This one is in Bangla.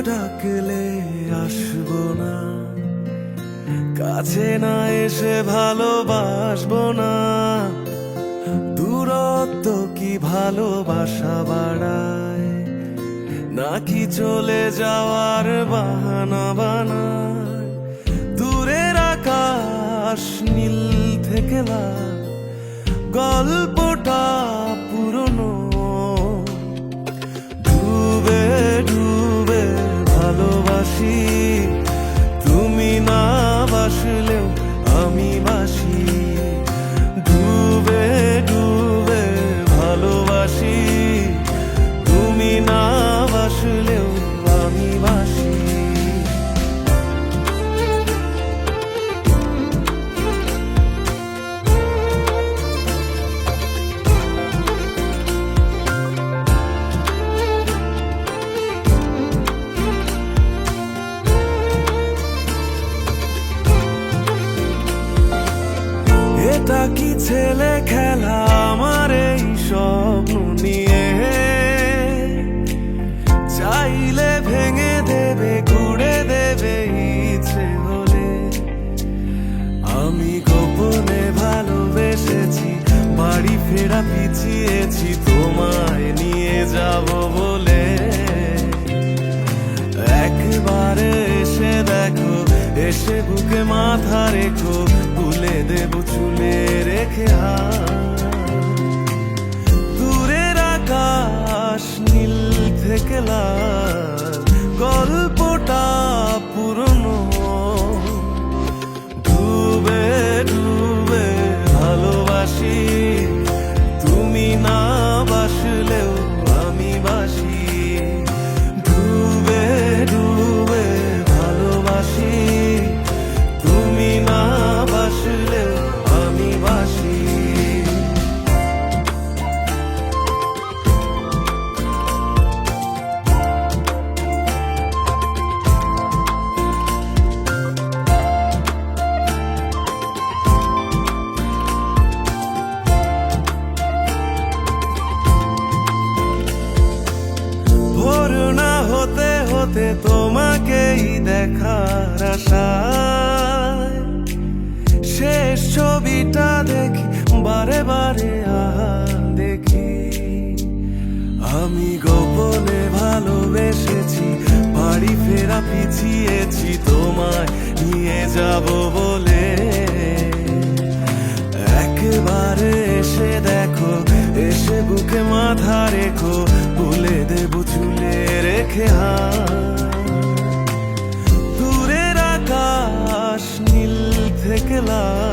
ডাকলে আসবো না, কাছে না এসে ভালোবাসবো না। দূরত্ব কি ভালোবাসা বাড়ায়, নাকি চলে যাওয়ার বাহানা বানায়? দূরের আকাশ নীল থেকে লাল, গল্পটা পুরনো। ডুবে ডুবে ভালোবাসি, তুমি না বাসলেও আমি বাসি। ডুবে ডুবে ভালোবাসি, তুমি না বাসলেও আমি বাসি। এটা কি ছেলে খেলা আমার এই স্বপ্ন নিয়ে? চাইলে ভেঙে দেবে, ঘুরে দেবে ইচ্ছে হলে। আমি গোপনে ভালোবেসেছি, বাড়ি ফেরা পিছিয়েছি তোমায় নিয়ে যাব বলে। একবারে এসে দেখো, এসে বুকে মাথা রেখো, তুলে দেব চুলে রেখে হাত। দূরের আকাশ নীল থেকে লাল, গল্পটা পুরনো। ডুবে ডুবে ভালোবাসি, তুমি না বাসলেও আমি বাসি। ডুবে ডুবে ভালোবাসি, তুমি না বাসলেও আমি বাসি। ভোর না হতে হতে তোমাকেই দেখার আশায়, শেষ ছবিটা দেখি বারে বারে দেখি। আমি গোপনে ভালোবেসেছি, বাড়ি ফেরা পিছিয়েছি তোমায় নিয়ে যাব বলে। একবারে এসে দেখো, এসে বুকে মাথা রেখো, তুলে দেব চুলে রেখে হাত। দূরের আকাশ নীল থেকে লাল,